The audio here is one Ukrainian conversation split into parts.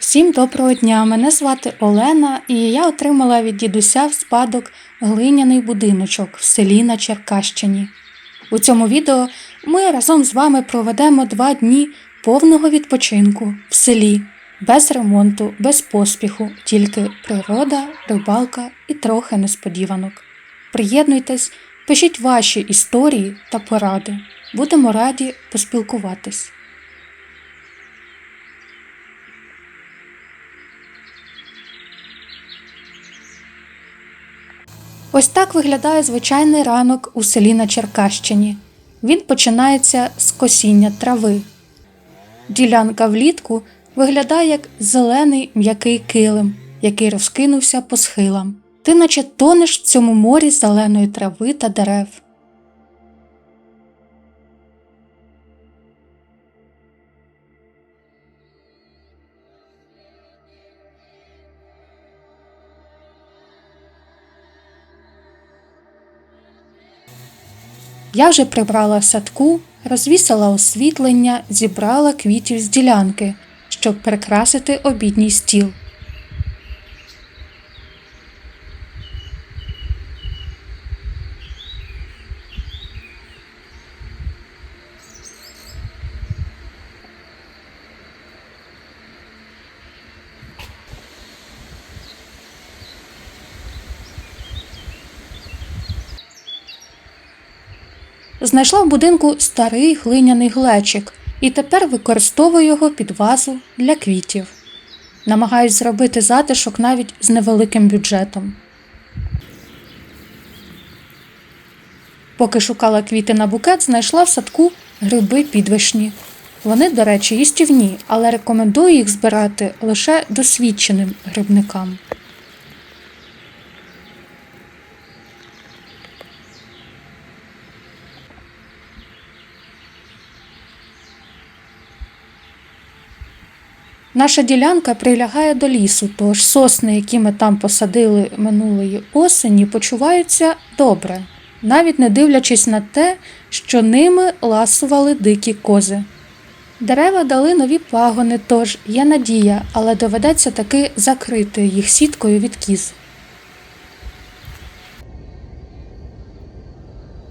Всім доброго дня! Мене звати Олена, і я отримала від дідуся в спадок глиняний будиночок в селі на Черкащині. У цьому відео ми разом з вами проведемо 2 дні повного відпочинку в селі, без ремонту, без поспіху, тільки природа, рибалка і трохи несподіванок. Приєднуйтесь, пишіть ваші історії та поради. Будемо раді поспілкуватись. Ось так виглядає звичайний ранок у селі на Черкащині. Він починається з косіння трави. Ділянка влітку виглядає як зелений м'який килим, який розкинувся по схилам. Ти наче тонеш в цьому морі зеленої трави та дерев. Я вже прибрала в садку, розвісила освітлення, зібрала квітів з ділянки, щоб прикрасити обідній стіл. Знайшла в будинку старий глиняний глечик і тепер використовую його під вазу для квітів. Намагаюсь зробити затишок навіть з невеликим бюджетом. Поки шукала квіти на букет, знайшла в садку гриби підвишні. Вони, до речі, їстівні, але рекомендую їх збирати лише досвідченим грибникам. Наша ділянка прилягає до лісу, тож сосни, які ми там посадили минулої осені, почуваються добре, навіть не дивлячись на те, що ними ласували дикі кози. Дерева дали нові пагони, тож є надія, але доведеться таки закрити їх сіткою від кіз.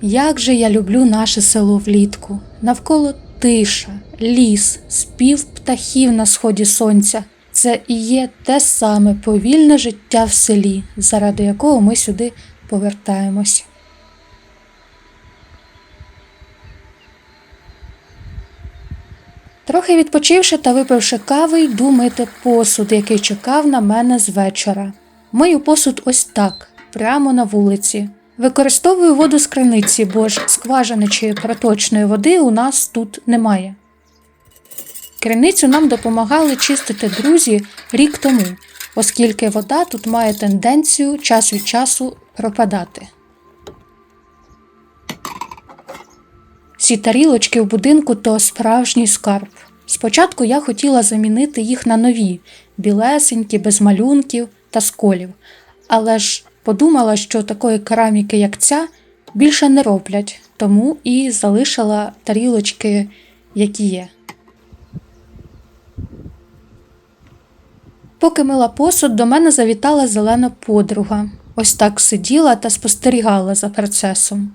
Як же я люблю наше село влітку! Навколо тиша, ліс, спів птахів на сході сонця. Це і є те саме повільне життя в селі, заради якого ми сюди повертаємось. Трохи відпочивши та випивши кави, йду мити посуд, який чекав на мене з вечора. Мию посуд ось так, прямо на вулиці. Використовую воду з криниці, бо ж скважини чи проточної води у нас тут немає. Криницю нам допомагали чистити друзі рік тому, оскільки вода тут має тенденцію час від часу пропадати. Ці тарілочки в будинку – то справжній скарб. Спочатку я хотіла замінити їх на нові, білесенькі, без малюнків та сколів, але ж подумала, що такої кераміки, як ця, більше не роблять, тому і залишила тарілочки, які є. Поки мила посуд, до мене завітала зелена подруга. Ось так сиділа та спостерігала за процесом.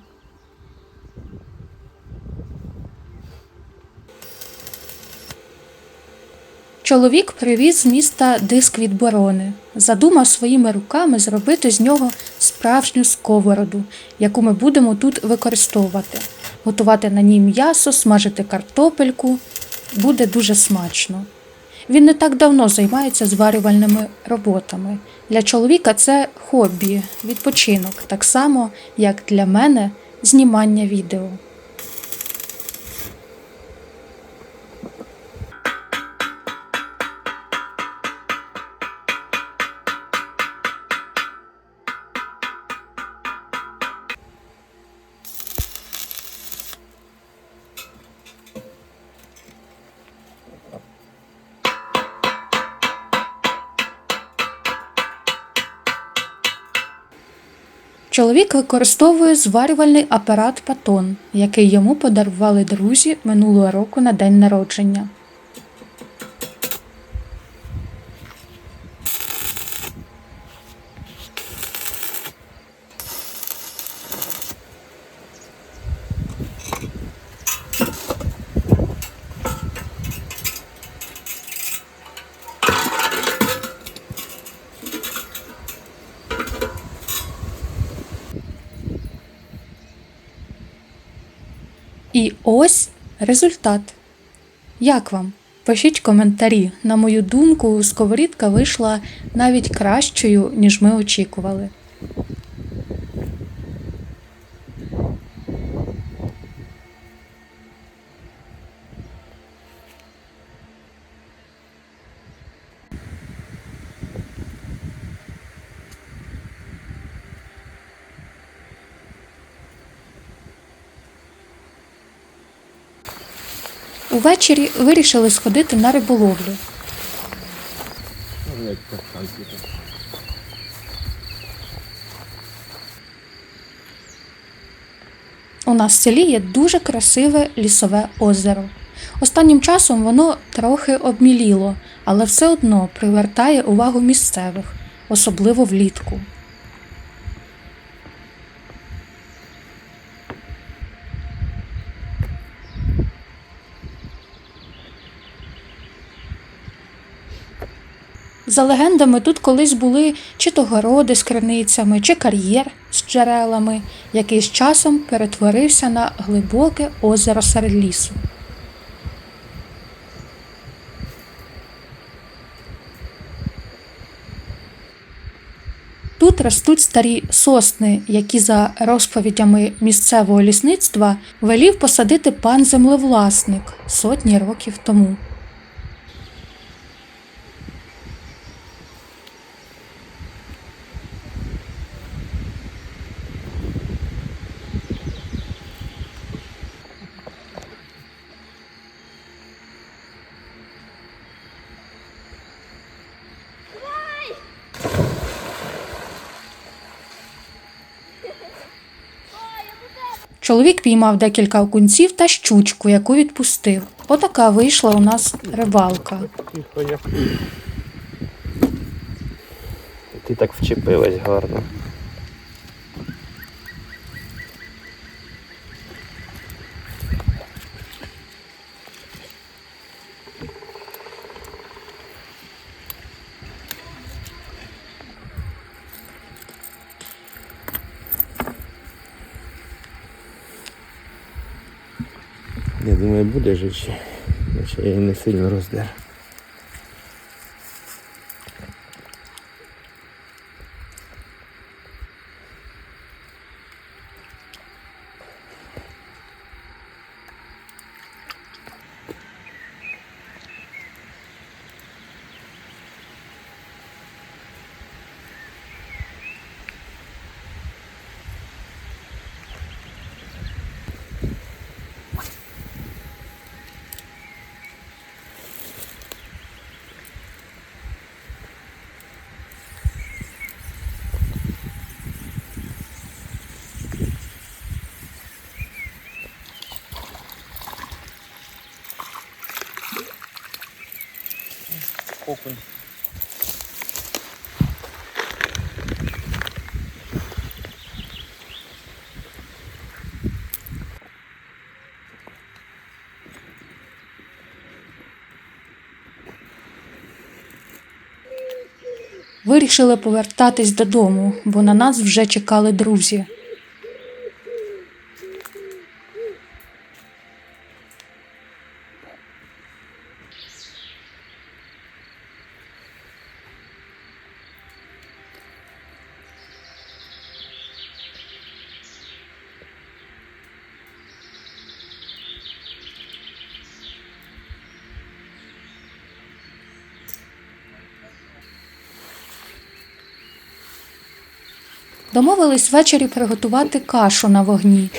Чоловік привіз з міста диск від борони. Задумав своїми руками зробити з нього справжню сковороду, яку ми будемо тут використовувати. Готувати на ній м'ясо, смажити картопельку. Буде дуже смачно. Він не так давно займається зварювальними роботами. Для чоловіка це хобі, відпочинок, так само, як для мене знімання відео. Чоловік використовує зварювальний апарат Патон, який йому подарували друзі минулого року на день народження. І ось результат. Як вам? Пишіть коментарі. На мою думку, сковорідка вийшла навіть кращою, ніж ми очікували. Увечері вирішили сходити на риболовлю. У нас в селі є дуже красиве лісове озеро. Останнім часом воно трохи обміліло, але все одно привертає увагу місцевих, особливо влітку. За легендами, тут колись були чи то городи з криницями, чи кар'єр з джерелами, який з часом перетворився на глибоке озеро серед лісу. Тут ростуть старі сосни, які за розповідями місцевого лісництва велів посадити пан землевласник сотні років тому. Чоловік піймав декілька окунців та щучку, яку відпустив. Отака вийшла у нас рибалка. Ти так вчепилась гарно. Я думаю, буде жити, наче я її не сильно роздер. Окунь. Вирішили повертатись додому, бо на нас вже чекали друзі. Домовились ввечері приготувати кашу на вогні.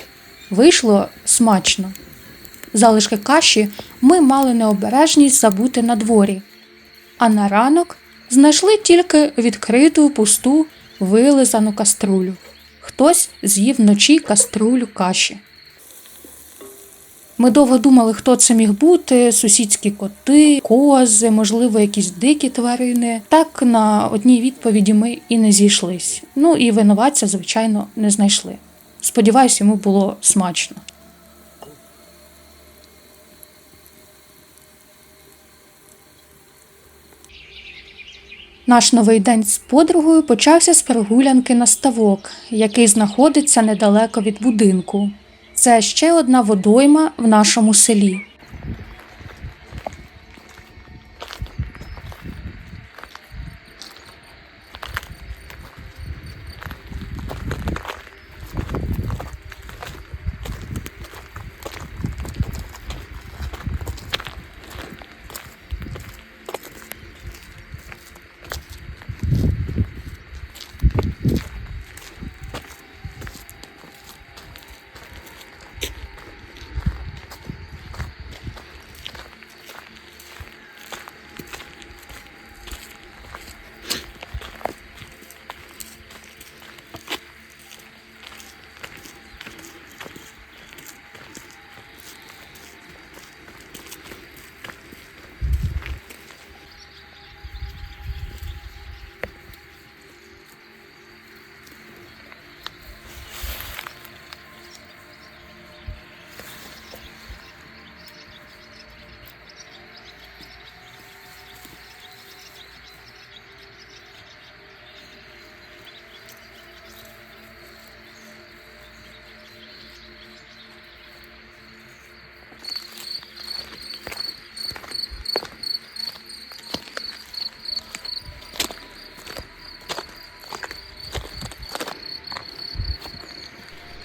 Вийшло смачно. Залишки каші ми мали необережність забути на дворі. А на ранок знайшли тільки відкриту, пусту, вилизану каструлю. Хтось з'їв вночі каструлю каші. Ми довго думали, хто це міг бути, сусідські коти, кози, можливо, якісь дикі тварини. Так на одній відповіді ми і не зійшлись. Ну і винуватця, звичайно, не знайшли. Сподіваюсь, йому було смачно. Наш новий день з подругою почався з прогулянки на ставок, який знаходиться недалеко від будинку. Це ще одна водойма в нашому селі.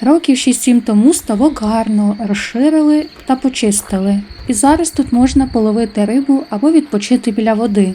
Років 6-7 тому ставок гарно розширили та почистили. І зараз тут можна половити рибу або відпочити біля води.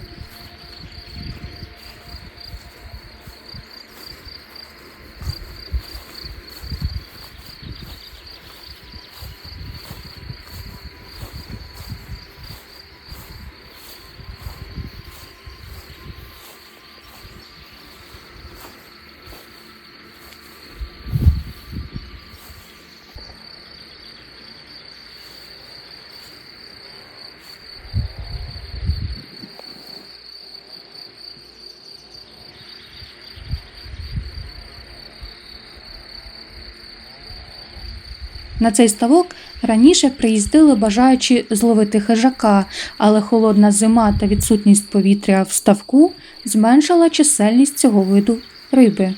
На цей ставок раніше приїздили бажаючи зловити хижака, але холодна зима та відсутність повітря в ставку зменшила чисельність цього виду риби.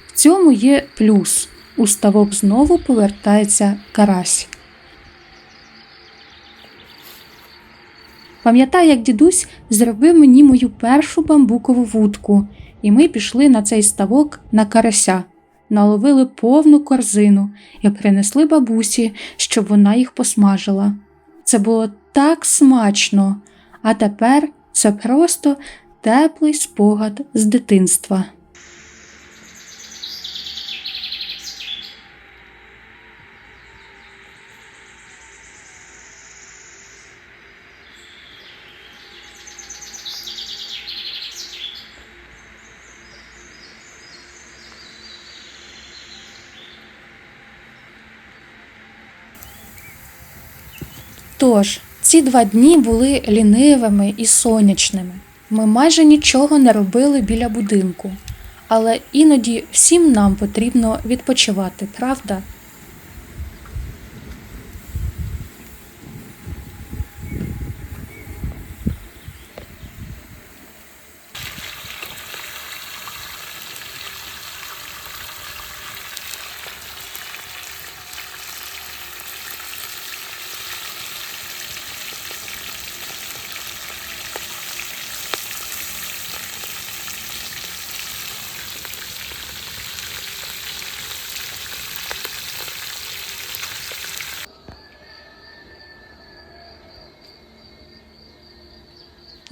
В цьому є плюс – у ставок знову повертається карась. Пам'ятаю, як дідусь зробив мені мою першу бамбукову вудку, і ми пішли на цей ставок на карася. Наловили повну корзину і принесли бабусі, щоб вона їх посмажила. Це було так смачно, а тепер це просто теплий спогад з дитинства. Тож, ці 2 дні були лінивими і сонячними. Ми майже нічого не робили біля будинку. Але іноді всім нам потрібно відпочивати, правда?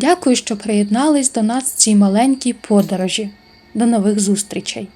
Дякую, що приєднались до нас в цій маленькій подорожі. До нових зустрічей!